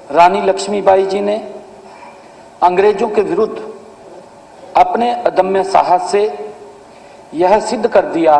रानी लक्ष्मीबाई जी ने अंग्रेजों के विरुद्ध अपने अदम्य साहस से यह सिद्ध कर दिया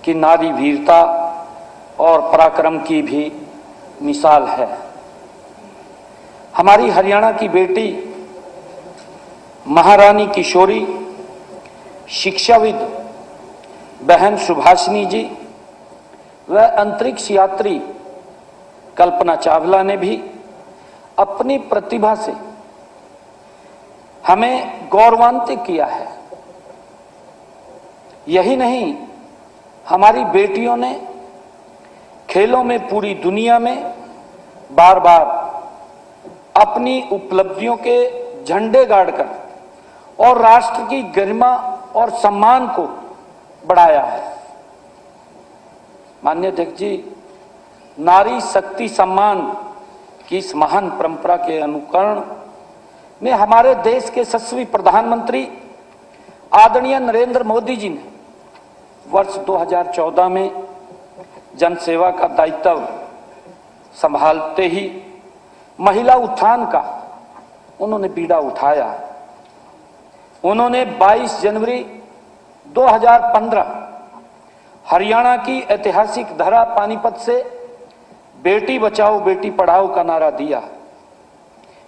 कि नारी वीरता और पराक्रम की भी मिसाल है। हमारी हरियाणा की बेटी महारानी किशोरी, शिक्षाविद बहन सुभाषिनी जी व अंतरिक्ष यात्री कल्पना चावला ने भी अपनी प्रतिभा से हमें गौरवान्वित किया है। यही नहीं, हमारी बेटियों ने खेलों में पूरी दुनिया में बार बार अपनी उपलब्धियों के झंडे गाड़कर और राष्ट्र की गरिमा और सम्मान को बढ़ाया है। माननीय अध्यक्ष जी, नारी शक्ति सम्मान की इस महान परंपरा के अनुकरण में हमारे देश के यशस्वी प्रधानमंत्री आदरणीय नरेंद्र मोदी जी ने वर्ष 2014 में जनसेवा का दायित्व संभालते ही महिला उत्थान का उन्होंने बीड़ा उठाया। उन्होंने 22 जनवरी 2015 हरियाणा की ऐतिहासिक धरा पानीपत से बेटी बचाओ बेटी पढ़ाओ का नारा दिया।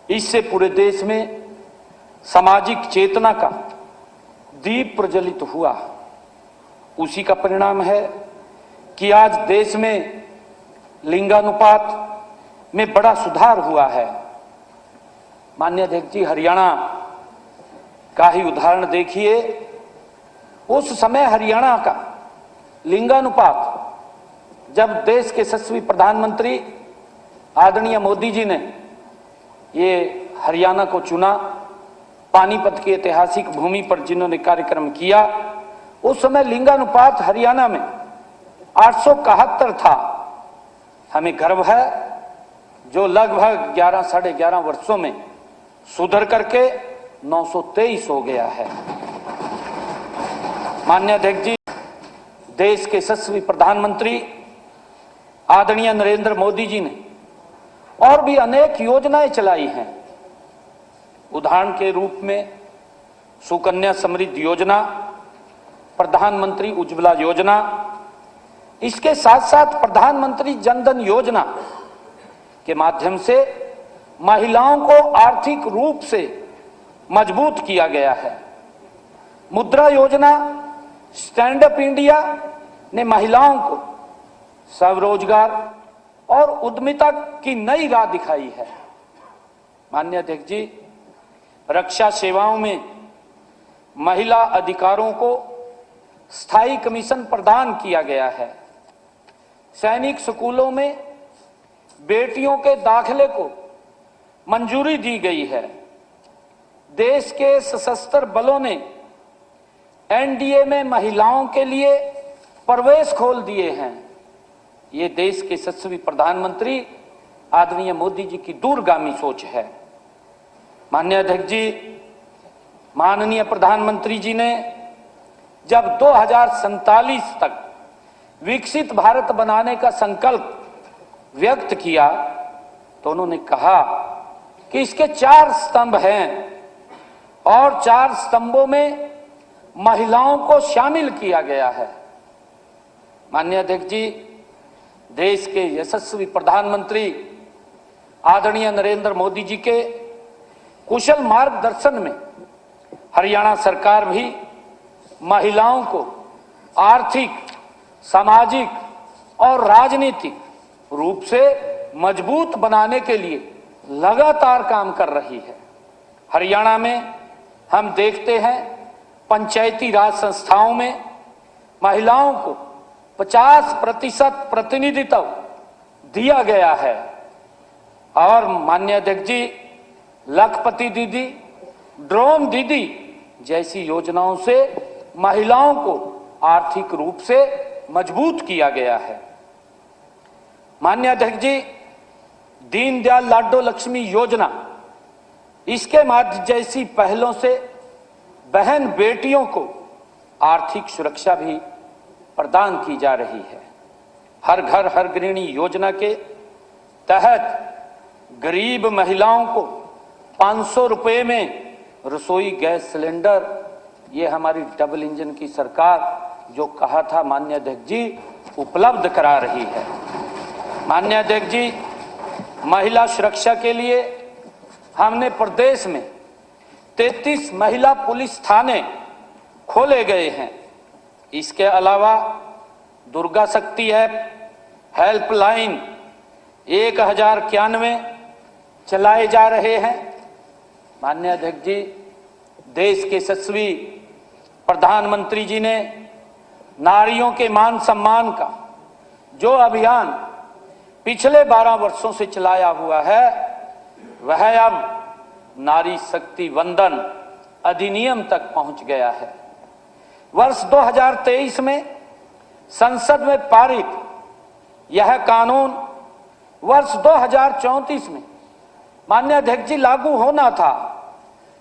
इससे पूरे देश में सामाजिक चेतना का दीप प्रज्वलित हुआ। उसी का परिणाम है कि आज देश में लिंगानुपात में बड़ा सुधार हुआ है। माननीय अध्यक्ष जी, हरियाणा का ही उदाहरण देखिए। उस समय हरियाणा का लिंगानुपात, जब देश के यशस्वी प्रधानमंत्री आदरणीय मोदी जी ने ये हरियाणा को चुना, पानीपत की ऐतिहासिक भूमि पर जिन्होंने कार्यक्रम किया, उस समय लिंगानुपात हरियाणा में 871 था। हमें गर्व है जो लगभग 11 साढ़े 11 वर्षों में सुधर करके 923 हो गया है। माननीय अध्यक्ष जी, देश के यशस्वी प्रधानमंत्री आदरणीय नरेंद्र मोदी जी ने और भी अनेक योजनाएं चलाई हैं। उदाहरण के रूप में सुकन्या समृद्धि योजना, प्रधानमंत्री उज्ज्वला योजना, इसके साथ साथ प्रधानमंत्री जनधन योजना के माध्यम से महिलाओं को आर्थिक रूप से मजबूत किया गया है। मुद्रा योजना, स्टैंड अप इंडिया ने महिलाओं को स्वरोजगार और उद्यमिता की नई राह दिखाई है। माननीय अध्यक्ष जी, रक्षा सेवाओं में महिला अधिकारों को स्थायी कमीशन प्रदान किया गया है। सैनिक स्कूलों में बेटियों के दाखिले को मंजूरी दी गई है। देश के सशस्त्र बलों ने एनडीए में महिलाओं के लिए प्रवेश खोल दिए हैं। ये देश के यशस्वी प्रधानमंत्री आदरणीय मोदी जी की दूरगामी सोच है। माननीय अध्यक्ष जी, माननीय प्रधानमंत्री जी ने जब 2047 तक विकसित भारत बनाने का संकल्प व्यक्त किया तो उन्होंने कहा कि इसके 4 स्तंभ हैं और 4 स्तंभों में महिलाओं को शामिल किया गया है। माननीय अध्यक्ष जी, देश के यशस्वी प्रधानमंत्री आदरणीय नरेंद्र मोदी जी के कुशल मार्गदर्शन में हरियाणा सरकार भी महिलाओं को आर्थिक, सामाजिक और राजनीतिक रूप से मजबूत बनाने के लिए लगातार काम कर रही है। हरियाणा में हम देखते हैं पंचायती राज संस्थाओं में महिलाओं को 50% प्रतिनिधित्व दिया गया है। और माननीय अध्यक्ष जी, लखपति दीदी, ड्रोन दीदी जैसी योजनाओं से महिलाओं को आर्थिक रूप से मजबूत किया गया है। माननीय अध्यक्ष जी, दीनदयाल लाडो लक्ष्मी योजना, इसके माध्यम जैसी पहलों से बहन बेटियों को आर्थिक सुरक्षा भी प्रदान की जा रही है। हर घर हर गृहिणी योजना के तहत गरीब महिलाओं को 500 रुपए में रसोई गैस सिलेंडर, ये हमारी डबल इंजन की सरकार जो कहा था माननीय अध्यक्ष जी उपलब्ध करा रही है। माननीय अध्यक्ष जी, महिला सुरक्षा के लिए हमने प्रदेश में 33 महिला पुलिस थाने खोले गए हैं। इसके अलावा दुर्गा शक्ति ऐप हेल्पलाइन 1091 चलाए जा रहे हैं। माननीय अध्यक्ष जी, देश के यशस्वी प्रधानमंत्री जी ने नारियों के मान सम्मान का जो अभियान पिछले 12 वर्षों से चलाया हुआ है, वह अब नारी शक्ति वंदन अधिनियम तक पहुंच गया है। वर्ष 2023 में संसद में पारित यह कानून वर्ष 2034 में माननीय अध्यक्ष जी लागू होना था,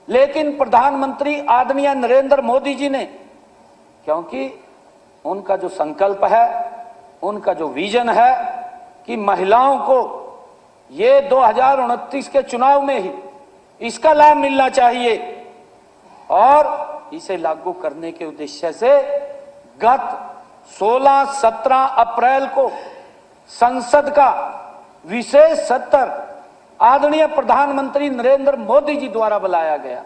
लेकिन प्रधानमंत्री आदरणीय नरेंद्र मोदी जी ने, क्योंकि उनका जो संकल्प है, उनका जो विजन है कि महिलाओं को ये 2029 के चुनाव में ही इसका लाभ मिलना चाहिए, और इसे लागू करने के उद्देश्य से गत 16-17 अप्रैल को संसद का विशेष सत्र आदरणीय प्रधानमंत्री नरेंद्र मोदी जी द्वारा बुलाया गया।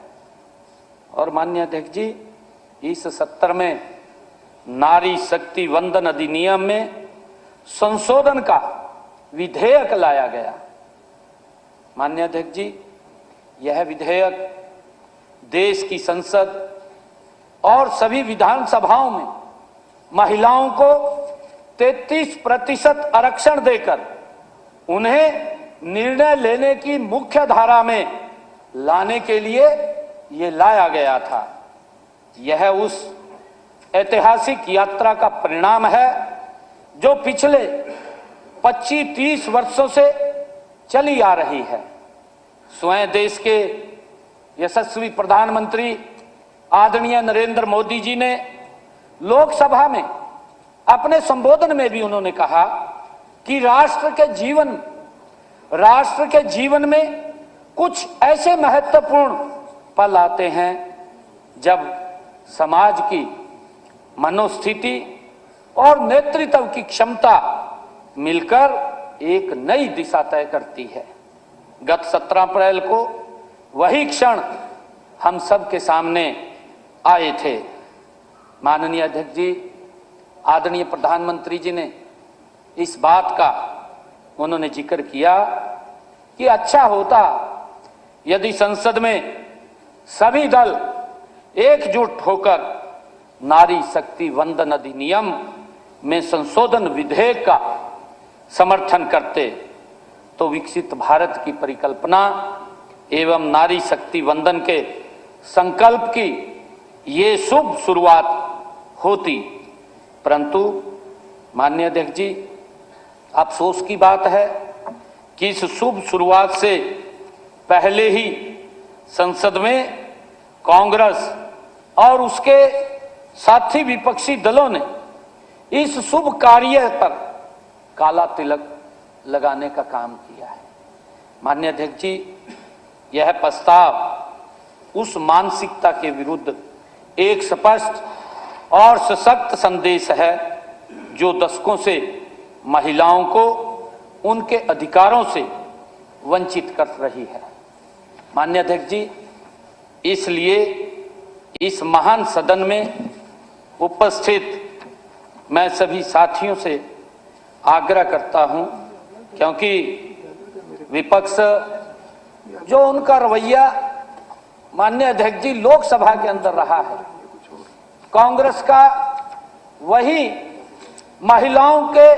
और माननीय अध्यक्ष जी, इस सत्र में नारी शक्ति वंदन अधिनियम में संशोधन का विधेयक लाया गया। माननीय अध्यक्ष जी, यह विधेयक देश की संसद और सभी विधानसभाओं में महिलाओं को 33% आरक्षण देकर उन्हें निर्णय लेने की मुख्य धारा में लाने के लिए ये लाया गया था। यह उस ऐतिहासिक यात्रा का परिणाम है जो पिछले 25-30 वर्षों से चली आ रही है। स्वयं देश के यशस्वी प्रधानमंत्री आदरणीय नरेंद्र मोदी जी ने लोकसभा में अपने संबोधन में भी उन्होंने कहा कि राष्ट्र के जीवन में कुछ ऐसे महत्वपूर्ण पल आते हैं जब समाज की मनोस्थिति और नेतृत्व की क्षमता मिलकर एक नई दिशा तय करती है। गत 17 अप्रैल को वही क्षण हम सब के सामने आए थे। माननीय अध्यक्ष जी, आदरणीय प्रधानमंत्री जी ने इस बात का उन्होंने जिक्र किया कि अच्छा होता यदि संसद में सभी दल एकजुट होकर नारी शक्ति वंदन अधिनियम में संशोधन विधेयक का समर्थन करते, तो विकसित भारत की परिकल्पना एवं नारी शक्ति वंदन के संकल्प की ये शुभ शुरुआत होती। परंतु माननीय अध्यक्ष जी, अफसोस की बात है कि इस शुभ शुरुआत से पहले ही संसद में कांग्रेस और उसके साथी विपक्षी दलों ने इस शुभ कार्य पर काला तिलक लगाने का काम किया है। माननीय अध्यक्ष जी, यह प्रस्ताव उस मानसिकता के विरुद्ध एक स्पष्ट और सशक्त संदेश है जो दशकों से महिलाओं को उनके अधिकारों से वंचित कर रही है। माननीय अध्यक्ष जी, इसलिए इस महान सदन में उपस्थित मैं सभी साथियों से आग्रह करता हूं, क्योंकि विपक्ष जो उनका रवैया माननीय अध्यक्ष जी लोकसभा के अंदर रहा है, कांग्रेस का वही महिलाओं के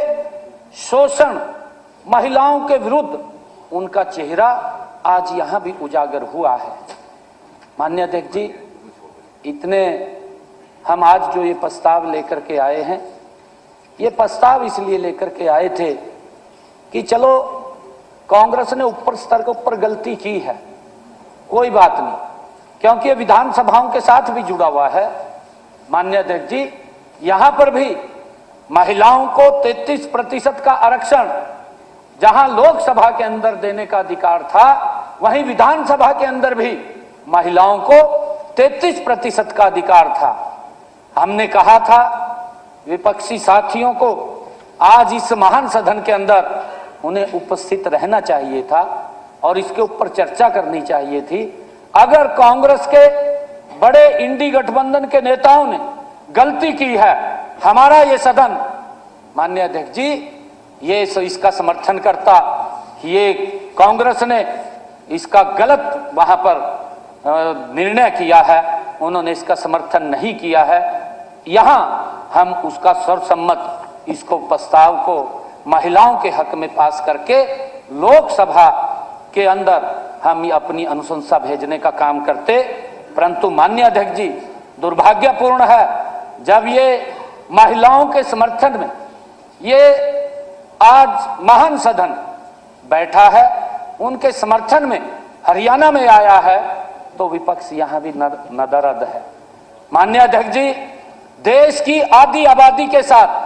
शोषण, महिलाओं के विरुद्ध उनका चेहरा आज यहां भी उजागर हुआ है। माननीय अध्यक्ष जी, इतने हम आज जो ये प्रस्ताव लेकर के आए हैं, ये प्रस्ताव इसलिए लेकर के आए थे कि चलो कांग्रेस ने ऊपर स्तर के ऊपर गलती की है, कोई बात नहीं, क्योंकि ये विधानसभाओं के साथ भी जुड़ा हुआ है। माननीय अध्यक्ष जी, यहां पर भी महिलाओं को 33% का आरक्षण जहां लोकसभा के अंदर देने का अधिकार था, वहीं विधानसभा के अंदर भी महिलाओं को 33% का अधिकार था। हमने कहा था विपक्षी साथियों को आज इस महान सदन के अंदर उन्हें उपस्थित रहना चाहिए था और इसके ऊपर चर्चा करनी चाहिए थी। अगर कांग्रेस के बड़े इंडी गठबंधन के नेताओं ने गलती की है, हमारा ये सदन, माननीय अध्यक्ष जी, ये इसका समर्थन करता। ये कांग्रेस ने इसका गलत वहां पर निर्णय किया है, उन्होंने इसका समर्थन नहीं किया है। यहां हम उसका सर्वसम्मत इसको प्रस्ताव को महिलाओं के हक में पास करके लोकसभा के अंदर हम अपनी अनुशंसा भेजने का काम करते। परंतु माननीय अध्यक्ष जी, दुर्भाग्यपूर्ण है जब ये महिलाओं के समर्थन में ये आज महान सदन बैठा है, उनके समर्थन में हरियाणा में आया है, तो विपक्ष यहां भी नदारद है। माननीय अध्यक्ष जी, देश की आधी आबादी के साथ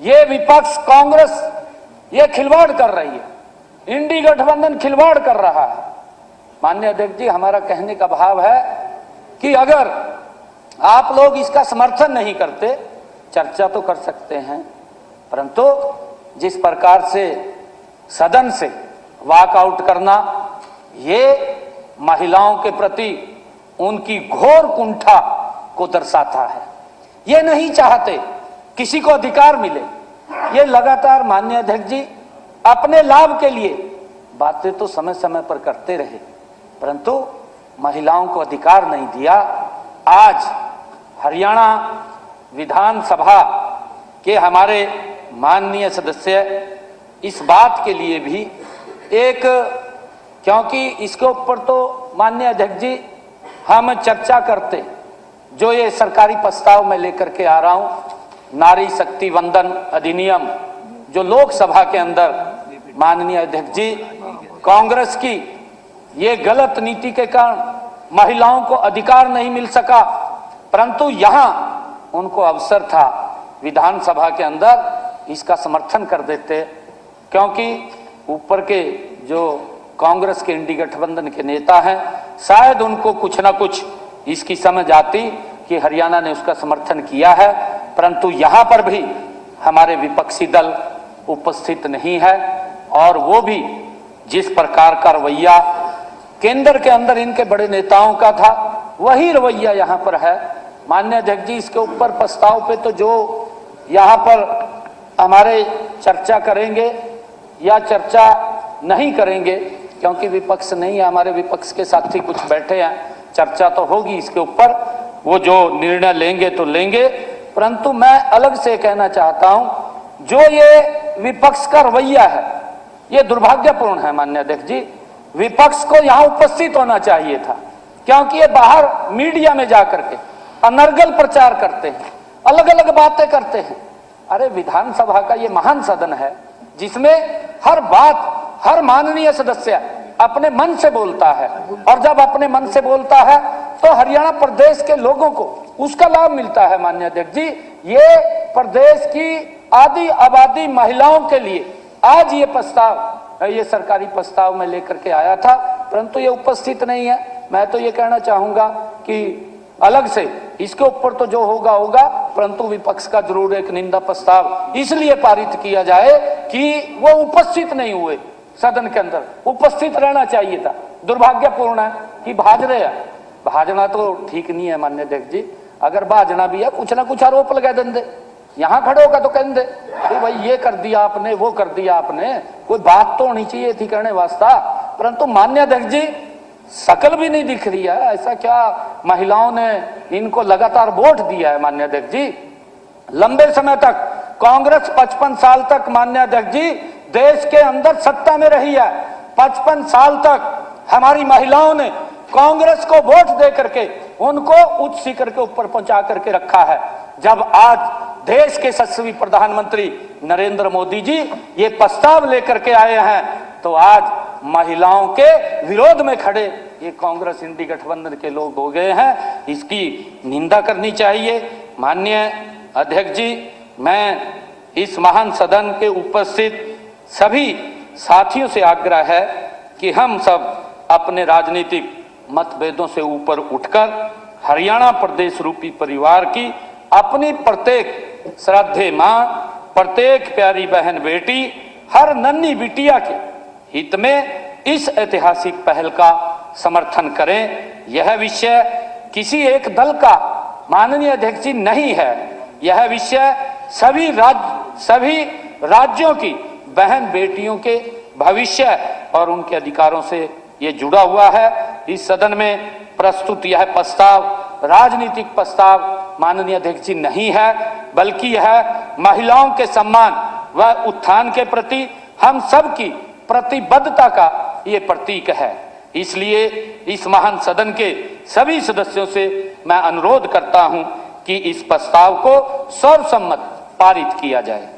ये विपक्ष कांग्रेस ये खिलवाड़ कर रही है, इंडी गठबंधन खिलवाड़ कर रहा है। माननीय अध्यक्ष जी, हमारा कहने का भाव है कि अगर आप लोग इसका समर्थन नहीं करते, चर्चा तो कर सकते हैं, परंतु जिस प्रकार से सदन से वॉकआउट करना, ये महिलाओं के प्रति उनकी घोर कुंठा को दर्शाता है। ये नहीं चाहते किसी को अधिकार मिले। ये लगातार माननीय अध्यक्ष जी अपने लाभ के लिए बातें तो समय समय पर करते रहे, परंतु महिलाओं को अधिकार नहीं दिया। आज हरियाणा विधानसभा के हमारे माननीय सदस्य इस बात के लिए भी एक, क्योंकि इसके ऊपर तो माननीय अध्यक्ष जी हम चर्चा करते, जो ये सरकारी प्रस्ताव में लेकर के आ रहा हूं, नारी शक्ति वंदन अधिनियम, जो लोकसभा के अंदर माननीय अध्यक्ष जी कांग्रेस की ये गलत नीति के कारण महिलाओं को अधिकार नहीं मिल सका, परंतु यहां उनको अवसर था विधानसभा के अंदर इसका समर्थन कर देते, क्योंकि ऊपर के जो कांग्रेस के इंडी गठबंधन के नेता हैं, शायद उनको कुछ ना कुछ इसकी समझ आती कि हरियाणा ने उसका समर्थन किया है, परंतु यहां पर भी हमारे विपक्षी दल उपस्थित नहीं है और वो भी जिस प्रकार का रवैया केंद्र के अंदर इनके बड़े नेताओं का था, वही रवैया यहां पर है। माननीय अध्यक्ष जी, इसके ऊपर प्रस्ताव पे तो जो यहां पर हमारे चर्चा करेंगे या चर्चा नहीं करेंगे, क्योंकि विपक्ष नहीं है, हमारे विपक्ष के साथी कुछ बैठे हैं, चर्चा तो होगी इसके ऊपर, वो जो निर्णय लेंगे तो लेंगे। परंतु मैं अलग से कहना चाहता हूं, जो ये विपक्ष का रवैया है ये दुर्भाग्यपूर्ण है। माननीय अध्यक्ष जी, विपक्ष को यहां उपस्थित होना चाहिए था, क्योंकि ये बाहर मीडिया में जाकर के अनर्गल प्रचार करते हैं, अलग अलग बातें करते हैं। अरे विधानसभा का ये महान सदन है जिसमें हर बात हर माननीय सदस्य अपने मन से बोलता है, और जब अपने मन से बोलता है तो हरियाणा प्रदेश के लोगों को उसका लाभ मिलता है। माननीय अध्यक्ष जी, ये प्रदेश की आधी आबादी महिलाओं के लिए आज ये प्रस्ताव, ये सरकारी प्रस्ताव में लेकर के आया था, परंतु ये उपस्थित नहीं है। मैं तो ये कहना चाहूंगा कि अलग से इसके ऊपर तो जो होगा होगा, परंतु विपक्ष का जरूर एक निंदा प्रस्ताव इसलिए पारित किया जाए कि वो उपस्थित नहीं हुए, सदन के अंदर उपस्थित रहना चाहिए था। दुर्भाग्यपूर्ण है कि भाज रहे हैं, भाजना तो ठीक नहीं है। माननीय अध्यक्ष जी, अगर भाजना भी है, कुछ ना कुछ आरोप लगा देंगे, यहां खड़े होगा तो कह दे भाई ये कर दिया आपने, वो कर दिया आपने, कोई बात तो होनी चाहिए थी कहने वास्ता। परंतु माननीय अध्यक्ष जी, शकल भी नहीं दिख रही है, ऐसा क्या महिलाओं ने इनको लगातार वोट दिया है। माननीय अध्यक्ष जी, लंबे समय तक कांग्रेस 55 साल तक माननीय अध्यक्ष जी देश के अंदर सत्ता में रही है। 55 साल तक हमारी महिलाओं ने कांग्रेस को वोट दे करके उनको उच्च शिखर के ऊपर पहुंचा करके रखा है। जब आज देश के यशस्वी प्रधानमंत्री नरेंद्र मोदी जी ये प्रस्ताव लेकर के आए हैं, तो आज महिलाओं के विरोध में खड़े ये कांग्रेस इंडी गठबंधन के लोग हो गए हैं, इसकी निंदा करनी चाहिए। माननीय अध्यक्ष जी, मैं इस महान सदन के उपस्थित सभी साथियों से आग्रह है कि हम सब अपने राजनीतिक मतभेदों से ऊपर उठकर हरियाणा प्रदेश रूपी परिवार की अपनी प्रत्येक श्रद्धेय मां, प्रत्येक प्यारी बहन बेटी, हर नन्ही बिटिया के हित में इस ऐतिहासिक पहल का समर्थन करें। यह विषय किसी एक दल का, माननीय अध्यक्ष जी, नहीं है। यह विषय सभी राज्यों की बहन बेटियों के भविष्य और उनके अधिकारों से ये जुड़ा हुआ है। इस सदन में प्रस्तुत यह प्रस्ताव राजनीतिक प्रस्ताव माननीय अध्यक्ष जी नहीं है, बल्कि यह महिलाओं के सम्मान व उत्थान के प्रति हम सब की प्रतिबद्धता का ये प्रतीक है। इसलिए इस महान सदन के सभी सदस्यों से मैं अनुरोध करता हूं कि इस प्रस्ताव को सर्वसम्मत पारित किया जाए।